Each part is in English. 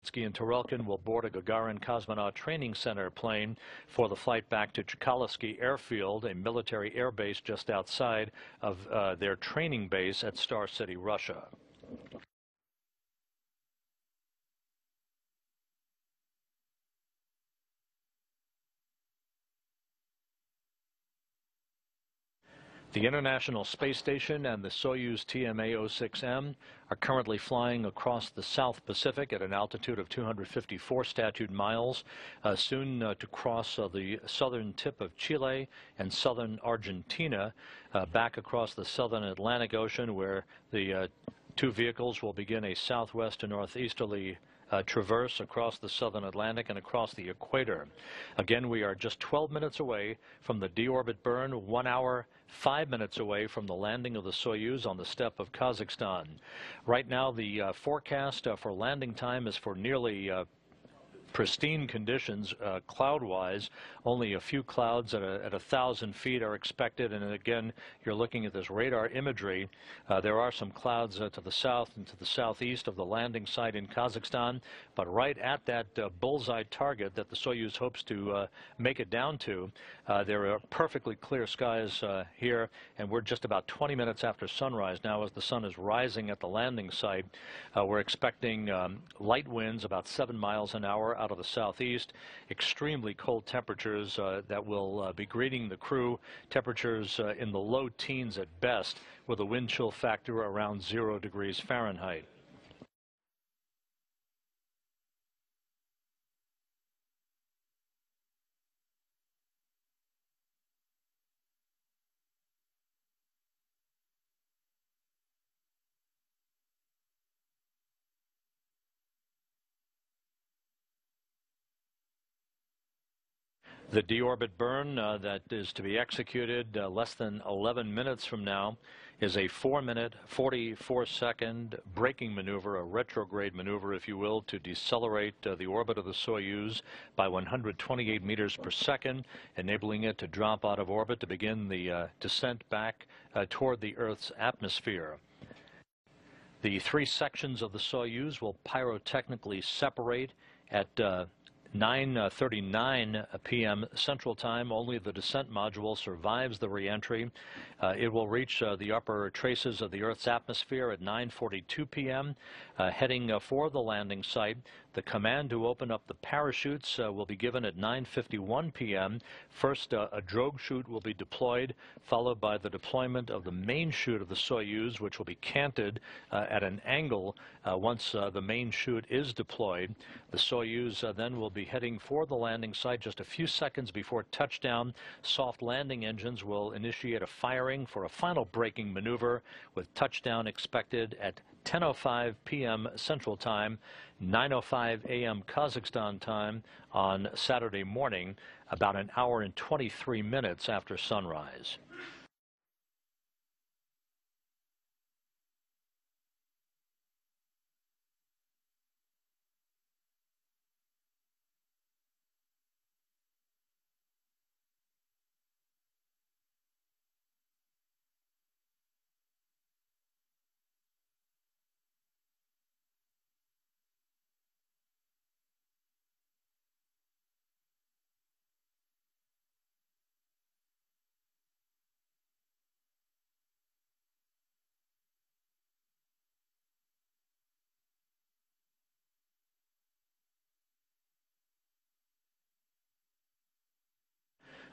Novitsky and Tarelkin will board a Gagarin Cosmonaut Training Center plane for the flight back to Chkalovsky Airfield, a military air base just outside of their training base at Star City, Russia. The International Space Station and the Soyuz TMA-06M are currently flying across the South Pacific at an altitude of 254 statute miles, soon to cross the southern tip of Chile and southern Argentina, back across the southern Atlantic Ocean, where the two vehicles will begin a southwest to northeasterly traverse across the southern Atlantic and across the equator. Again, we are just 12 minutes away from the deorbit burn, 1 hour, 5 minutes away from the landing of the Soyuz on the steppe of Kazakhstan. Right now, the forecast for landing time is for nearly pristine conditions cloud-wise. Only a few clouds at 1,000 feet are expected, and again, you're looking at this radar imagery. There are some clouds to the south and to the southeast of the landing site in Kazakhstan, but right at that bullseye target that the Soyuz hopes to make it down to, there are perfectly clear skies here, and we're just about 20 minutes after sunrise now as the sun is rising at the landing site. We're expecting light winds about 7 miles an hour out of the southeast, extremely cold temperatures that will be greeting the crew, temperatures in the low teens at best, with a wind chill factor around 0 degrees Fahrenheit. The deorbit burn that is to be executed less than 11 minutes from now is a 4-minute, 44-second braking maneuver, a retrograde maneuver, if you will, to decelerate the orbit of the Soyuz by 128 meters per second, enabling it to drop out of orbit to begin the descent back toward the Earth's atmosphere. The 3 sections of the Soyuz will pyrotechnically separate at 9:39 p.m. Central Time. Only the descent module survives the reentry. It will reach the upper traces of the Earth's atmosphere at 9:42 p.m., heading for the landing site. The command to open up the parachutes will be given at 9:51 p.m. First, a drogue chute will be deployed, followed by the deployment of the main chute of the Soyuz, which will be canted at an angle once the main chute is deployed. The Soyuz then will be heading for the landing site just a few seconds before touchdown. Soft landing engines will initiate a firing for a final braking maneuver, with touchdown expected at 10:05 p.m. Central Time, 9:05 a.m. Kazakhstan time on Saturday morning, about an hour and 23 minutes after sunrise.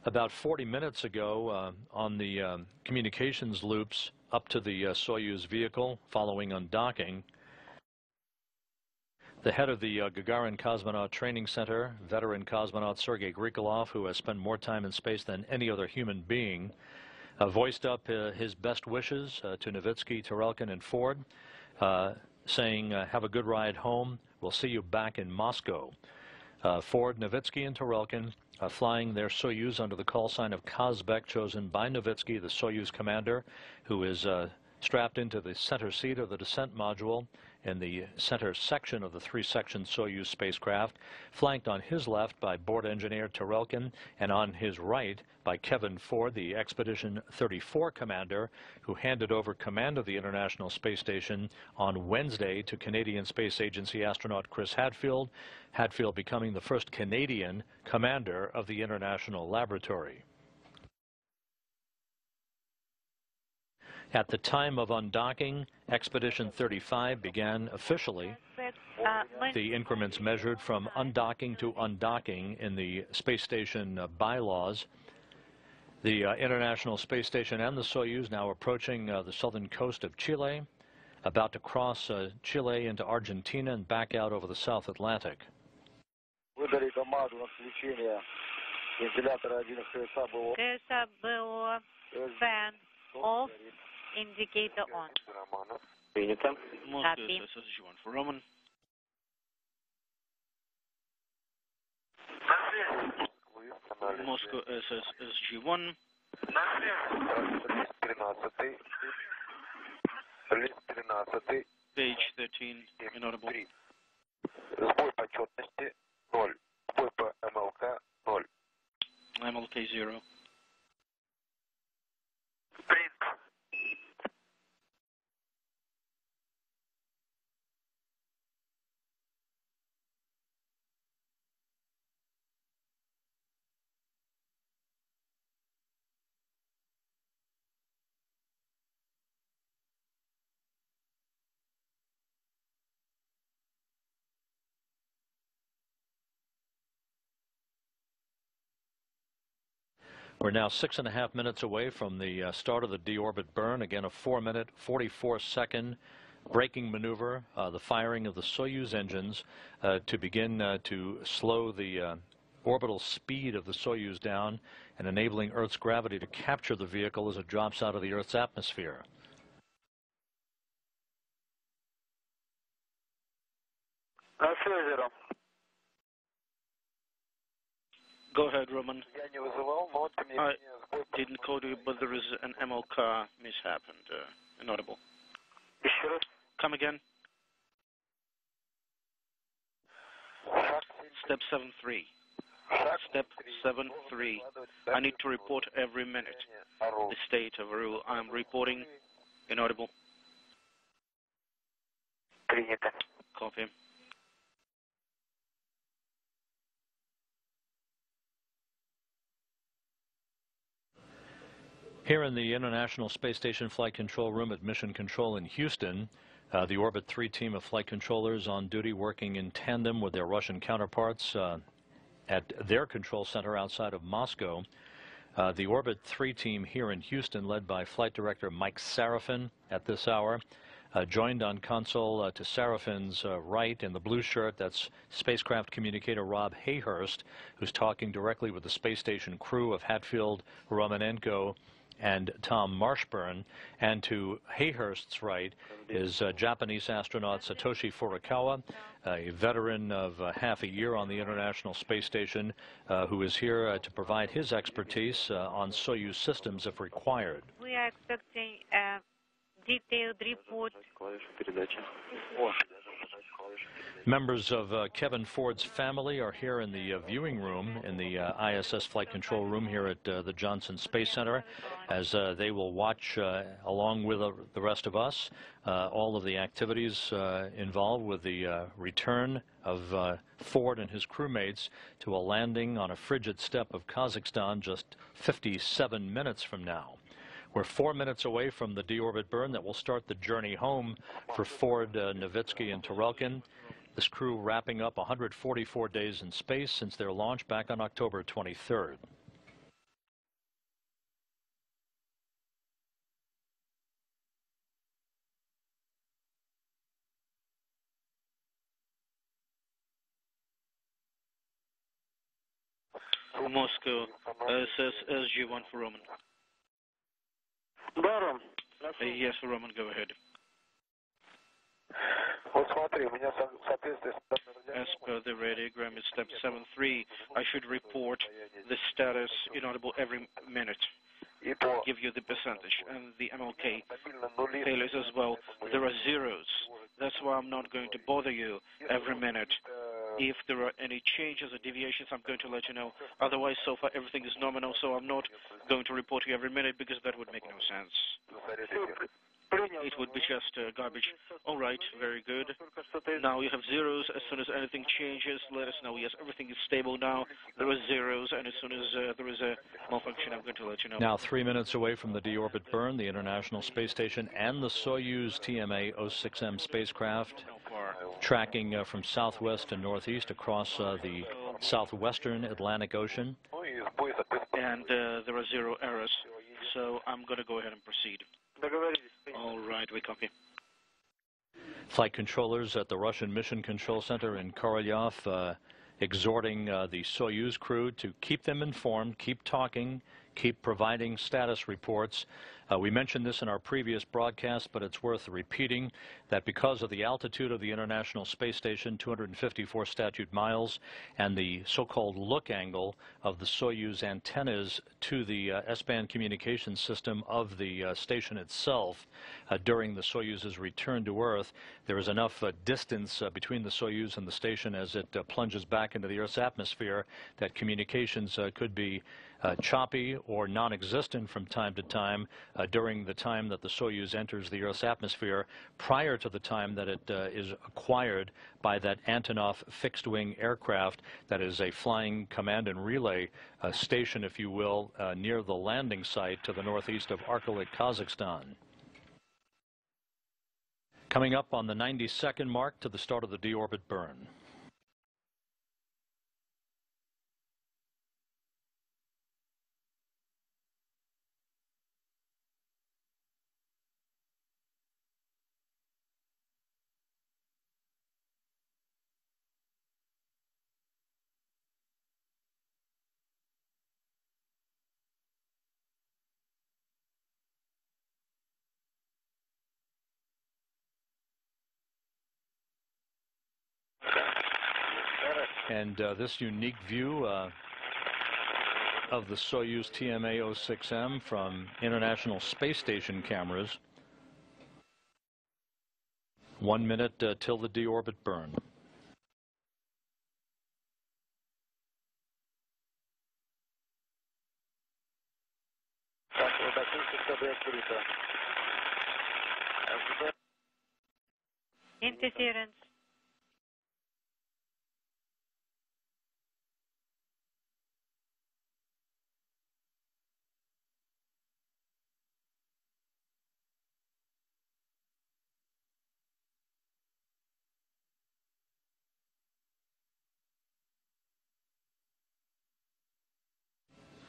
About 40 minutes ago, on the communications loops up to the Soyuz vehicle following undocking, the head of the Gagarin Cosmonaut Training Center, veteran cosmonaut Sergei Grikolov, who has spent more time in space than any other human being, voiced up his best wishes to Novitsky, Tarelkin, and Ford, saying, have a good ride home. We'll see you back in Moscow. Ford, Novitsky, and Tarelkin flying their Soyuz under the call sign of Kazbek, chosen by Novitsky, the Soyuz commander, who is strapped into the center seat of the descent module, in the center section of the three-section Soyuz spacecraft, flanked on his left by board engineer Tarelkin and on his right by Kevin Ford, the Expedition 34 commander, who handed over command of the International Space Station on Wednesday to Canadian Space Agency astronaut Chris Hadfield, Hadfield becoming the first Canadian commander of the International Laboratory. At the time of undocking, Expedition 35 began officially. The increments measured from undocking to undocking in the space station bylaws. The International Space Station and the Soyuz now approaching the southern coast of Chile, about to cross Chile into Argentina and back out over the South Atlantic. Fan off. Indicator on. Moscow SSG1 for Roman. Moscow SSG1. Page 13, inaudible. MLK 0. We're now 6.5 minutes away from the start of the deorbit burn. Again, a 4-minute, 44-second braking maneuver, the firing of the Soyuz engines to begin to slow the orbital speed of the Soyuz down and enabling Earth's gravity to capture the vehicle as it drops out of the Earth's atmosphere. Go ahead, Roman. I didn't call you, but there is an MLK mishap and inaudible. Come again. Step 7-3. Step 7-3. I need to report every minute the state of rule. I am reporting inaudible. Copy. Here in the International Space Station Flight Control Room at Mission Control in Houston, the Orbit 3 team of flight controllers on duty working in tandem with their Russian counterparts at their control center outside of Moscow. The Orbit 3 team here in Houston, led by Flight Director Mike Sarafin at this hour, joined on console to Sarafin's right in the blue shirt. That's spacecraft communicator Rob Hayhurst, who's talking directly with the space station crew of Hadfield, Romanenko, and Tom Marshburn. And to Hayhurst's right is Japanese astronaut Satoshi Furukawa, a veteran of half a year on the International Space Station, who is here to provide his expertise on Soyuz systems if required. We are expecting a detailed report. Members of Kevin Ford's family are here in the viewing room in the ISS Flight Control Room here at the Johnson Space Center, as they will watch, along with the rest of us, all of the activities involved with the return of Ford and his crewmates to a landing on a frigid steppe of Kazakhstan just 57 minutes from now. We're 4 minutes away from the deorbit burn that will start the journey home for Ford, Novitsky, and Tarelkin. This crew wrapping up 144 days in space since their launch back on October 23rd. Moscow, SSG1 for Roman. Yes, Roman, go ahead. As per the radiogram, it's step 7-3. I should report the status inaudible every minute. Give you the percentage and the MLK failures as well. There are zeros That's why I'm not going to bother you every minute. If there are any changes or deviations, I'm going to let you know. Otherwise, so far, everything is nominal, so I'm not going to report you every minute because that would make no sense. It would be just garbage. All right, very good. Now you have zeros. As soon as anything changes, let us know. Yes, everything is stable now. There are zeros, and as soon as there is a malfunction, I'm going to let you know. Now 3 minutes away from the deorbit burn, the International Space Station and the Soyuz TMA-06M spacecraft tracking from southwest to northeast across the southwestern Atlantic Ocean. And there are 0 errors, so I'm going to go ahead and proceed. All right, we copy. Flight controllers at the Russian Mission Control Center in Korolyov exhorting the Soyuz crew to keep them informed, keep talking, keep providing status reports. We mentioned this in our previous broadcast, but it's worth repeating that because of the altitude of the International Space Station, 254 statute miles, and the so-called look angle of the Soyuz antennas to the S-band communication system of the station itself during the Soyuz's return to Earth, there is enough distance between the Soyuz and the station as it plunges back into the Earth's atmosphere that communications could be choppy or non-existent from time to time during the time that the Soyuz enters the Earth's atmosphere, prior to the time that it is acquired by that Antonov fixed-wing aircraft that is a flying command and relay station, if you will, near the landing site to the northeast of Arkalyk, Kazakhstan. Coming up on the 90-second mark to the start of the deorbit burn. And this unique view of the Soyuz TMA-06M from International Space Station cameras. 1 minute till the deorbit burn. Interference.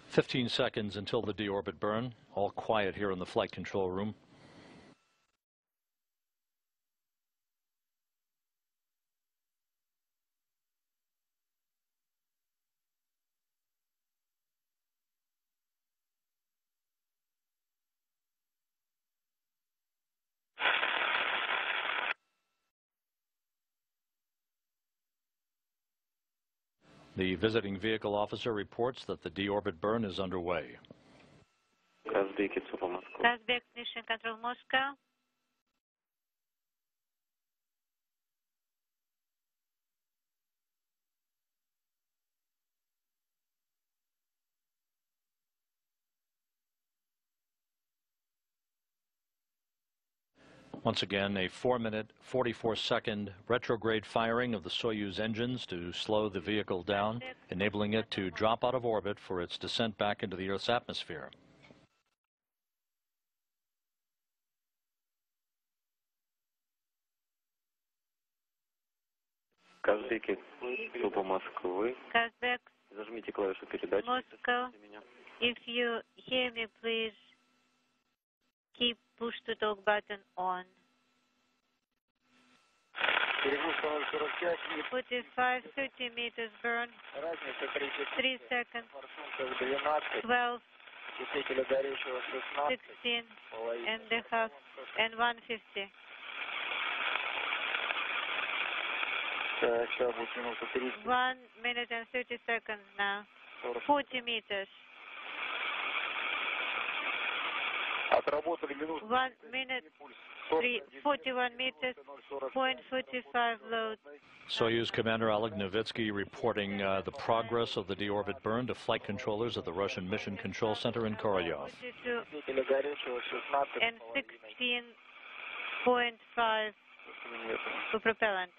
"15 seconds until the deorbit burn. All quiet here in the flight control room. The visiting vehicle officer reports that the deorbit burn is underway. Kazbek Mission Control Moscow. Once again, a 4-minute, 44-second retrograde firing of the Soyuz engines to slow the vehicle down, enabling it to drop out of orbit for its descent back into the Earth's atmosphere. Kazbek, Moscow. If you hear me, please keep push to talk button on. 45, 30 meters burn. 3 seconds. 12, 16 and a half, and 150. 1 minute and 30 seconds now. 40 meters. 1 minute, 41 meters, 0.45 load. Soyuz Commander Oleg Novitsky reporting the progress of the deorbit burn to flight controllers at the Russian Mission Control Center in Korolyov. And 16.5 for propellant.